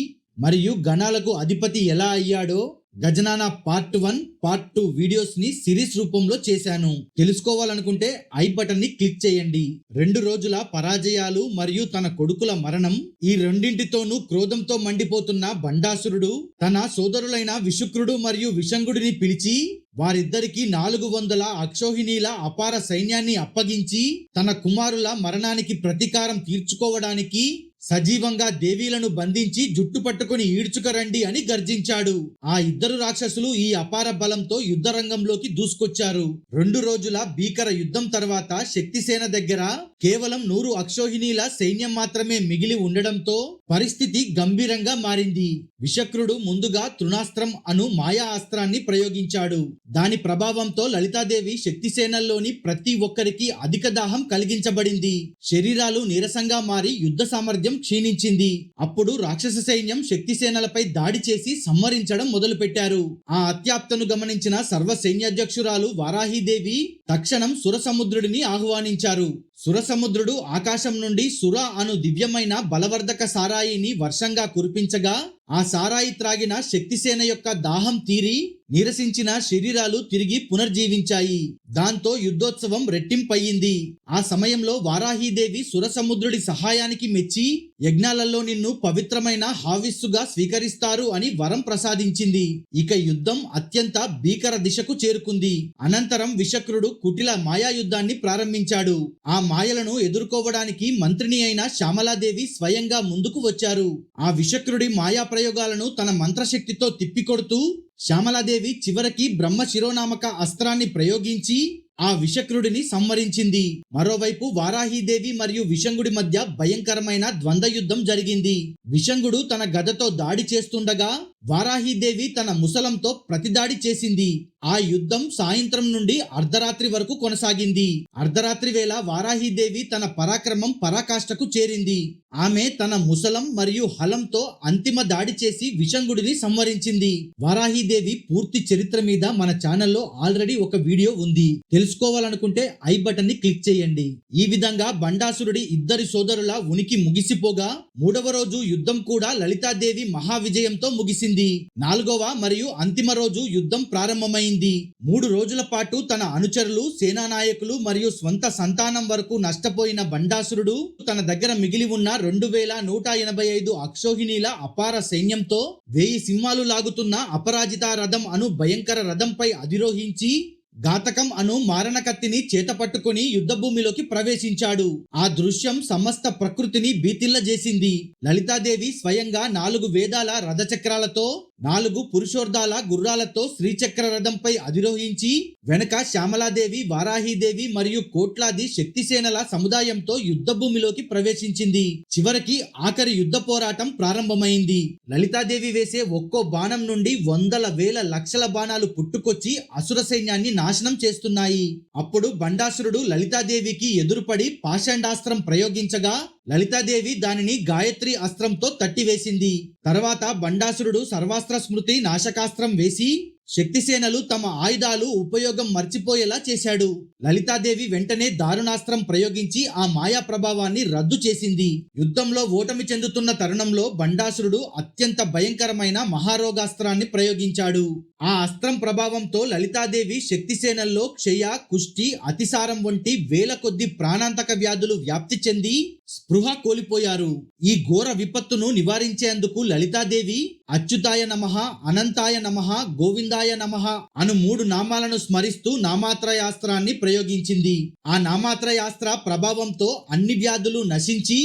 మరియు గణాలకు అధిపతి ఎలా అయ్యాడో గజనానా పార్ట్ 1, పార్ట్ 2 వీడియోస్ ని సిరీస్ రూపంలో చేశాను. తెలుసుకోవాలనుకుంటే ఐ బటన్ ని క్లిక్ చేయండి. 2 రోజుల పరాజయాలు మరియు తన కొడుకుల మరణం, ఈ రెండింటితోనూ క్రోధంతో మండిపోతున్న బండాసురుడు తన సోదరులైన విశుక్రుడు మరియు విశంగుడిని పిలిచి వారిద్దరికి 400 అక్షోహిణీల అపార సైన్యాన్ని అప్పగించి తన కుమారుల మరణానికి ప్రతీకారం తీర్చుకోవడానికి సజీవంగా దేవీలను బంధించి జుట్టు పట్టుకుని ఈడ్చుకరండి అని గర్జించాడు. ఆ 2 రాక్షసులు ఈ అపార బలంతో యుద్ధ రంగంలోకి దూసుకొచ్చారు. 2 రోజుల భీకర యుద్ధం తర్వాత శక్తిసేన దగ్గర కేవలం 100 అక్షోహిణీల సైన్యం మాత్రమే మిగిలి ఉండడంతో పరిస్థితి గంభీరంగా మారింది. విశక్రుడు ముందుగా తృణాస్త్రం అను మాయా అస్త్రాన్ని ప్రయోగించాడు. దాని ప్రభావంతో లలితాదేవి శక్తిసేనల్లోని ప్రతి ఒక్కరికి అధిక దాహం కలిగించబడింది. శరీరాలు నీరసంగా మారి యుద్ధ సామర్థ్యం క్షీణించింది. అప్పుడు రాక్షస సైన్యం శక్తిసేనలపై దాడి చేసి సంహరించడం మొదలుపెట్టారు. ఆ అత్యాప్తను గమనించిన సర్వ సైన్యాధ్యక్షురాలు వారాహీదేవి తక్షణం సురసముద్రుడిని ఆహ్వానించారు. సురసముద్రుడు ఆకాశం నుండి సుర అను దివ్యమైన బలవర్ధక సారాయిని వర్షంగా కురిపించగా ఆ సారాయి త్రాగిన శక్తిసేన యొక్క దాహం తీరి నీరసించిన శరీరాలు తిరిగి పునర్జీవించాయి. దాంతో యుద్ధోత్సవం రెట్టింపయ్యింది. ఆ సమయంలో వారాహీదేవి సురసముద్రుడి సహాయానికి మెచ్చి యజ్ఞాలలో నిన్ను పవిత్రమైన హావిస్సుగా స్వీకరిస్తారు అని వరం ప్రసాదించింది. ఇక యుద్ధం అత్యంత భీకర దిశకు చేరుకుంది. అనంతరం విశక్రుడు కుటిల మాయా యుద్ధాన్ని ప్రారంభించాడు. ఆ మాయలను ఎదుర్కోవడానికి మంత్రిని అయిన శ్యామలాదేవి స్వయంగా ముందుకు వచ్చారు. ఆ విశక్రుడి మాయా ప్రయోగాలను తన మంత్రశక్తితో తిప్పికొడుతూ శ్యామలాదేవి చివరికి బ్రహ్మ శిరోనామక అస్త్రాన్ని ప్రయోగించి ఆ విశక్రుడిని సంహరించింది. మరోవైపు వారాహీదేవి మరియు విశంగుడి మధ్య భయంకరమైన ద్వంద్వ యుద్ధం జరిగింది. విశంగుడు తన గదతో దాడి చేస్తుండగా వారాహీదేవి తన ముసలంతో ప్రతిదాడి చేసింది. ఆ యుద్ధం సాయంత్రం నుండి అర్ధరాత్రి వరకు కొనసాగింది. అర్ధరాత్రి వేళ వారాహీదేవి తన పరాక్రమం పరాకాష్ఠకు చేరింది. ఆమె తన ముసలం మరియు హలంతో అంతిమ దాడి చేసి విశంగుడిని సంహరించింది. వారాహీదేవి పూర్తి చరిత్ర మీద మన ఛానల్లో ఆల్రెడీ ఒక వీడియో ఉంది. తెలుసుకోవాలనుకుంటే ఐ బటన్ ని క్లిక్ చేయండి. ఈ విధంగా బండాసురుడి 2 సోదరుల ఉనికి ముగిసిపోగా 3వ రోజు యుద్ధం కూడా లలితాదేవి మహావిజయంతో ముగిసింది. 4వ మరియు అంతిమ రోజు యుద్ధం ప్రారంభమైంది. 3 రోజుల పాటు తన అనుచరులు, సేనానాయకులు మరియు స్వంత సంతానం వరకు నష్టపోయిన బండాసురుడు తన దగ్గర మిగిలి ఉన్న 2185 అక్షోహిణీల అపార సైన్యంతో 1000 సింహాలు లాగుతున్న అపరాజిత రథం అను భయంకర రథంపై అధిరోహించి ఘాతకం అను మారణ కత్తిని చేతపట్టుకుని యుద్ధభూమిలోకి ప్రవేశించాడు. ఆ దృశ్యం సమస్త ప్రకృతిని భీతిల్లజేసింది. లలితాదేవి స్వయంగా 4 వేదాల రథచక్రాలతో 4 పురుషోర్ధాల గుర్రాలతో శ్రీచక్ర రథంపై అధిరోహించి వెనక శ్యామలాదేవి, వారాహీదేవి మరియు కోట్లాది శక్తిసేనల సముదాయంతో యుద్ధభూమిలోకి ప్రవేశించింది. చివరికి ఆఖరి యుద్ధ పోరాటం ప్రారంభమైంది. లలితాదేవి వేసే ఒక్కో బాణం నుండి వందల వేల లక్షల బాణాలు పుట్టుకొచ్చి అసుర సైన్యాన్ని నాశనం చేస్తున్నాయి. అప్పుడు బండాసురుడు లలితాదేవికి ఎదురుపడి పాషండాస్త్రం ప్రయోగించగా లలితాదేవి దానిని గాయత్రి అస్త్రంతో తట్టివేసింది. తర్వాత బండాసురుడు సర్వాస్త్ర స్మృతి నాశకాస్త్రం వేసి శక్తిసేనలు తమ ఆయుధాలు ఉపయోగం మర్చిపోయేలా చేశాడు. లలితాదేవి వెంటనే దారుణాస్త్రం ప్రయోగించి ఆ మాయా ప్రభావాన్ని రద్దు చేసింది. యుద్ధంలో ఓటమి చెందుతున్న తరుణంలో బండాసురుడు అత్యంత భయంకరమైన మహారోగాస్త్రాన్ని ప్రయోగించాడు. ఆ అస్త్రం ప్రభావంతో లలితాదేవి శక్తిసేనల్లో క్షయ, కుష్టి, అతిసారం వంటి వేల కొద్ది ప్రాణాంతక వ్యాధులు వ్యాప్తి చెంది స్పృహ కోల్పోయారు. ఈ ఘోర విపత్తును నివారించేందుకు లలితాదేవి అచ్యుతాయ నమః, అనంతాయ నమః, గోవిందాయ నమః అను 3 నామాలను స్మరిస్తూ నామాత్రయాస్త్రాన్ని ప్రయోగించింది. ఆ నామాత్రయాస్త్ర ప్రభావంతో అన్ని వ్యాధులు నశించి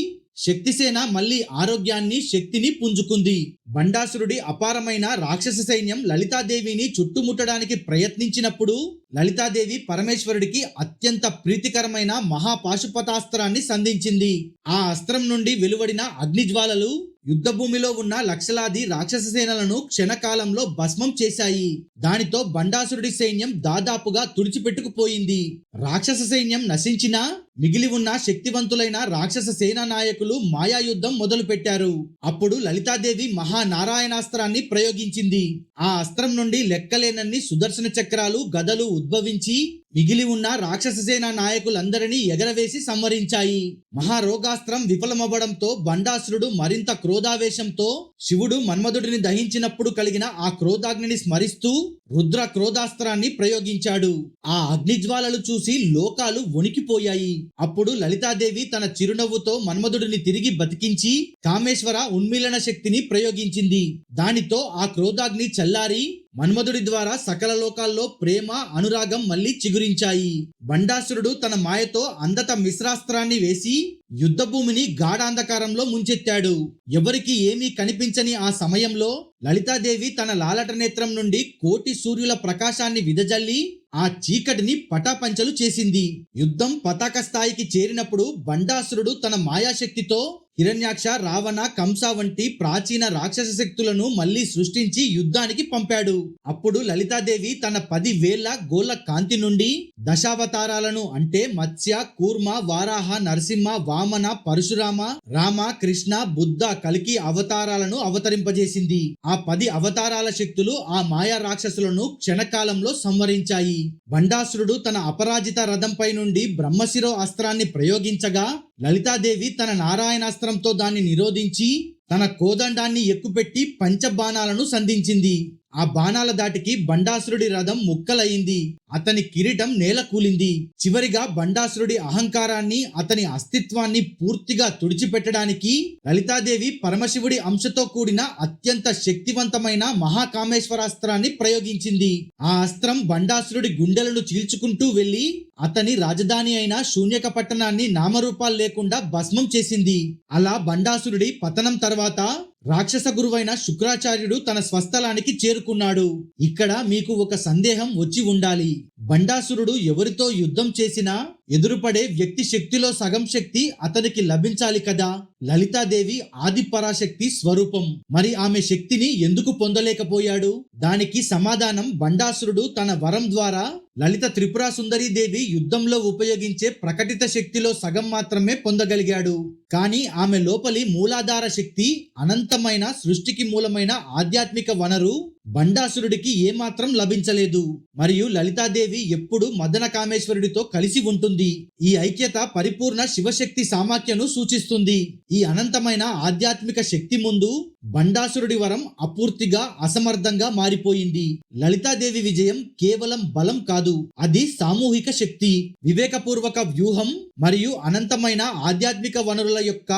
శక్తిసేన మళ్ళీ ఆరోగ్యాన్ని, శక్తిని పుంజుకుంది. బండాసురుడి అపారమైన రాక్షస సైన్యం లలితాదేవిని చుట్టుముట్టడానికి ప్రయత్నించినప్పుడు లలితాదేవి పరమేశ్వరుడికి అత్యంత ప్రీతికరమైన మహాపాశుపతాస్త్రాన్ని సంధించింది. ఆ అస్త్రం నుండి వెలువడిన అగ్నిజ్వాలలు యుద్ధభూమిలో ఉన్న లక్షలాది రాక్షస సేనలను క్షణకాలంలో భస్మం చేశాయి. దానితో బండాసురుడి సైన్యం దాదాపుగా తుడిచిపెట్టుకుపోయింది. రాక్షస సైన్యం నశించినా మిగిలి ఉన్న శక్తివంతులైన రాక్షస సేనా నాయకులు మాయాయుద్ధం మొదలుపెట్టారు. అప్పుడు లలితాదేవి మహానారాయణాస్త్రాన్ని ప్రయోగించింది. ఆ అస్త్రం నుండి లెక్కలేనన్ని సుదర్శన చక్రాలు, గదలు ఉద్భవించి మిగిలి ఉన్న రాక్షస సేనా నాయకులందరినీ ఎగరవేసి సంహరించాయి. మహారోగాస్త్రం విఫలమవ్వడంతో బండాసురుడు మరింత క్రోధావేశంతో శివుడు మన్మధుడిని దహించినప్పుడు కలిగిన ఆ క్రోధాగ్నిని స్మరిస్తూ రుద్ర క్రోధాస్త్రాన్ని ప్రయోగించాడు. ఆ అగ్నిజ్వాలలు చూసి లోకాలు వణికిపోయాయి. అప్పుడు లలితాదేవి తన చిరునవ్వుతో మన్మధుడిని తిరిగి బతికించి కామేశ్వర ఉన్మీలన శక్తిని ప్రయోగించింది. దానితో ఆ క్రోధాగ్ని చల్లారి మన్మధుడి ద్వారా సకల లోకాల్లో ప్రేమ, అనురాగం మళ్లీ చిగురించాయి. బండాసురుడు తన మాయతో అందత మిశ్రాస్త్రాన్ని వేసి యుద్ధభూమిని గాఢాంధకారంలో ముంచెత్తాడు. ఎవరికి ఏమీ కనిపించని ఆ సమయంలో లలితాదేవి తన లాలట నేత్రం నుండి కోటి సూర్యుల ప్రకాశాన్ని విదజల్లి ఆ చీకటిని పటాపంచలు చేసింది. యుద్ధం పతాక స్థాయికి చేరినప్పుడు బండాసురుడు తన మాయాశక్తితో హిరణ్యాక్ష, రావణ, కంస వంటి ప్రాచీన రాక్షస శక్తులను మళ్లీ సృష్టించి యుద్ధానికి పంపాడు. అప్పుడు లలితాదేవి తన 10 వేళ్ల గోళ్ల కాంతి నుండి దశావతారాలను అంటే మత్స్య, కూర్మ, వారాహ, నరసింహ, వామన, పరశురామ, రామ, కృష్ణ, బుద్ధ, కల్కి అవతారాలను అవతరింపజేసింది. ఆ 10 అవతారాల శక్తులు ఆ మాయా రాక్షసులను క్షణకాలంలో సంహరించాయి. బండాసురుడు తన అపరాజిత రథంపై నుండి బ్రహ్మశిరో అస్త్రాన్ని ప్రయోగించగా లలితాదేవి తన నారాయణాస్త్రంతో దాన్ని నిరోధించి తన కోదండాన్ని ఎక్కుపెట్టి పంచబాణాలను సంధించింది. ఆ బాణాల దాటికి బండాసురుడి రథం ముక్కలయింది. అతని కిరీటం నేల కూలింది. చివరిగా బండాసురుడి అహంకారాన్ని, అతని అస్తిత్వాన్ని పూర్తిగా తుడిచిపెట్టడానికి లలితాదేవి పరమశివుడి అంశతో కూడిన అత్యంత శక్తివంతమైన మహాకామేశ్వరాస్త్రాన్ని ప్రయోగించింది. ఆ అస్త్రం బండాసురుడి గుండెలను చీల్చుకుంటూ వెళ్లి అతని రాజధాని అయిన శూన్యక పట్టణాన్ని నామరూపాలు లేకుండా భస్మం చేసింది. అలా బండాసురుడి పతనం తర్వాత రాక్షస గురువైన శుక్రాచార్యుడు తన స్వస్థలానికి చేరుకున్నాడు. ఇక్కడ మీకు ఒక సందేహం వచ్చి ఉండాలి. బండాసురుడు ఎవరితో యుద్ధం చేసినా ఎదురుపడే వ్యక్తి శక్తిలో సగం శక్తి అతనికి లభించాలి కదా. లలితాదేవి ఆది పరాశక్తి స్వరూపం. మరి ఆమె శక్తిని ఎందుకు పొందలేకపోయాడు? దానికి సమాధానం బండాసురుడు తన వరం ద్వారా లలిత త్రిపుర సుందరీదేవి యుద్ధంలో ఉపయోగించే ప్రకటిత శక్తిలో సగం మాత్రమే పొందగలిగాడు. కానీ ఆమె లోపలి మూలాధార శక్తి, అనంతమైన సృష్టికి మూలమైన ఆధ్యాత్మిక వనరు బండాసురుడికి ఏమాత్రం లభించలేదు. మరియు లలితాదేవి ఎప్పుడు మదన కామేశ్వరుడితో కలిసి ఉంటుంది. ఈ ఐక్యత పరిపూర్ణ శివశక్తి సామాఖ్యను సూచిస్తుంది. ఈ అనంతమైన ఆధ్యాత్మిక శక్తి ముందు బండాసురుడి వరం అపూర్తిగా, అసమర్థంగా మారిపోయింది. లలితాదేవి విజయం కేవలం బలం కాదు, అది సామూహిక శక్తి, వివేకపూర్వక వ్యూహం మరియు అనంతమైన ఆధ్యాత్మిక వనరుల యొక్క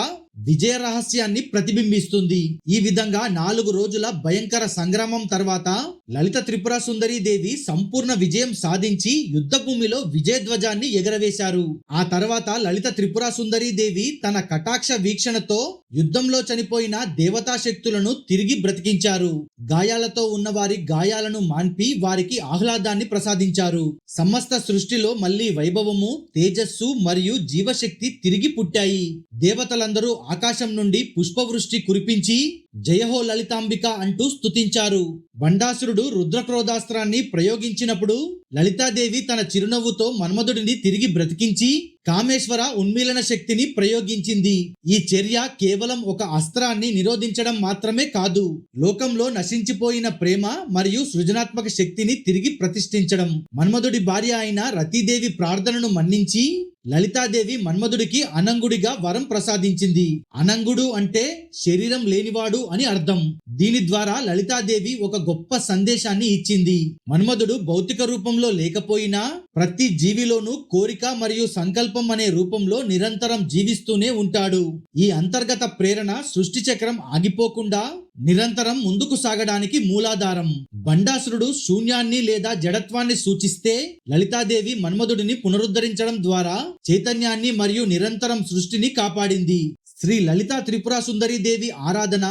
విజయ రహస్యాన్ని ప్రతిబింబిస్తుంది. ఈ విధంగా 4 రోజుల భయంకర సంగ్రామం తర్వాత లలిత త్రిపుర సుందరి దేవి సంపూర్ణ విజయం సాధించి యుద్ధ భూమిలో విజయధ్వజాన్ని ఎగరవేశారు. ఆ తర్వాత లలిత త్రిపుర సుందరి దేవి తన కటాక్ష వీక్షణతో యుద్ధంలో చనిపోయిన దేవతా శక్తులను తిరిగి బ్రతికించారు. గాయాలతో ఉన్న వారి గాయాలను మాన్పి వారికి ఆహ్లాదాన్ని ప్రసాదించారు. సమస్త సృష్టిలో మళ్లీ వైభవము, తేజస్సు మరియు జీవశక్తి తిరిగి పుట్టాయి. దేవతలందరూ ఆకాశం నుండి పుష్పవృష్టి కురిపించి జయహో లలితాంబిక అంటూ స్తుతించారు. బండాసురుడు రుద్రక్రోధాస్త్రాన్ని ప్రయోగించినప్పుడు లలితాదేవి తన చిరునవ్వుతో మన్మధుడిని తిరిగి బ్రతికించి కామేశ్వర ఉన్మీలన శక్తిని ప్రయోగించింది. ఈ చర్య కేవలం ఒక అస్త్రాన్ని నిరోధించడం మాత్రమే కాదు, లోకంలో నశించిపోయిన ప్రేమ మరియు సృజనాత్మక శక్తిని తిరిగి ప్రతిష్ఠించడం. మన్మధుడి భార్య అయిన రతీదేవి ప్రార్థనను మన్నించి లలితాదేవి మన్మధుడికి అనంగుడిగా వరం ప్రసాదించింది. అనంగుడు అంటే శరీరం లేనివాడు అని అర్థం. దీని ద్వారా లలితాదేవి ఒక గొప్ప సందేశాన్ని ఇచ్చింది. మన్మధుడు భౌతిక రూపంలో లేకపోయినా ప్రతి జీవిలోనూ కోరిక మరియు సంకల్పం అనే రూపంలో నిరంతరం జీవిస్తూనే ఉంటాడు. ఈ అంతర్గత ప్రేరణ సృష్టి చక్రం ఆగిపోకుండా నిరంతరం ముందుకు సాగడానికి మూలాధారం. బండాసురుడు శూన్యాన్ని లేదా జడత్వాన్ని సూచిస్తే లలితాదేవి మన్మధుడిని పునరుద్ధరించడం ద్వారా చైతన్యాన్ని మరియు నిరంతరం సృష్టిని కాపాడింది. శ్రీ లలితా త్రిపుర సుందరి దేవి ఆరాధన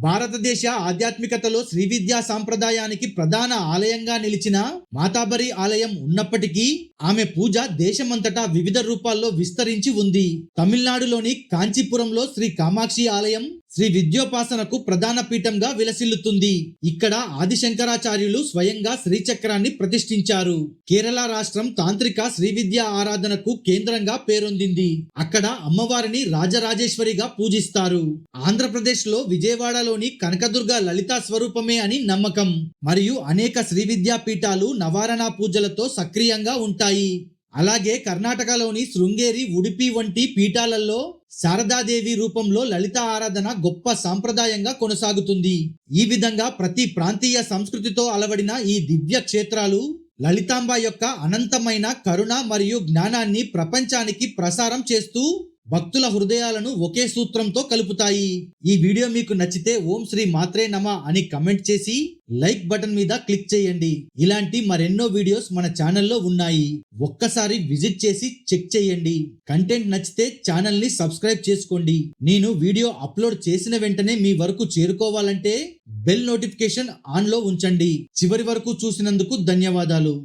భారతదేశ ఆధ్యాత్మికతలో శ్రీ విద్యా సాంప్రదాయానికి ప్రధాన ఆలయంగా నిలిచిన మాతాబరి ఆలయం ఉన్నప్పటికీ ఆమె పూజ దేశమంతటా వివిధ రూపాల్లో విస్తరించి ఉంది. తమిళనాడులోని కాంచీపురంలో శ్రీ కామాక్షి ఆలయం శ్రీ విద్యోపాసనకు ప్రధాన పీఠంగా విలసిల్లుతుంది. ఇక్కడ ఆదిశంకరాచార్యులు స్వయంగా శ్రీచక్రాన్ని ప్రతిష్ఠించారు. కేరళ రాష్ట్రం తాంత్రిక శ్రీ విద్యా ఆరాధనకు కేంద్రంగా పేరొందింది. అక్కడ అమ్మవారిని రాజరాజేశ్వరిగా పూజిస్తారు. ఆంధ్రప్రదేశ్ లో విజయవాడలోని కనకదుర్గ లలితా స్వరూపమే అని నమ్మకం. మరియు అనేక శ్రీ విద్యా పీఠాలు నవారణ పూజలతో సక్రియంగా ఉంటాయి. అలాగే కర్ణాటకలోని శృంగేరి, ఉడిపి వంటి పీఠాలలో శారదాదేవి రూపంలో లలిత ఆరాధన గొప్ప సాంప్రదాయంగా కొనసాగుతుంది. ఈ విధంగా ప్రతి ప్రాంతీయ సంస్కృతితో అలవడిన ఈ దివ్య క్షేత్రాలు లలితాంబ యొక్క అనంతమైన కరుణ మరియు జ్ఞానాన్ని ప్రపంచానికి ప్రసారం చేస్తూ భక్తుల హృదయాలను ఒకే సూత్రంతో కలుపుతాయి. ఈ వీడియో మీకు నచ్చితే ఓం శ్రీ మాత్రే నమ అని కమెంట్ చేసి లైక్ బటన్ మీద క్లిక్ చేయండి. ఇలాంటి మరెన్నో వీడియోస్ మన ఛానల్లో ఉన్నాయి, ఒక్కసారి విజిట్ చేసి చెక్ చేయండి. కంటెంట్ నచ్చితే ఛానల్ ని సబ్స్క్రైబ్ చేసుకోండి. నేను వీడియో అప్లోడ్ చేసిన వెంటనే మీ వరకు చేరుకోవాలంటే బెల్ నోటిఫికేషన్ ఆన్ లో ఉంచండి. చివరి వరకు చూసినందుకు ధన్యవాదాలు.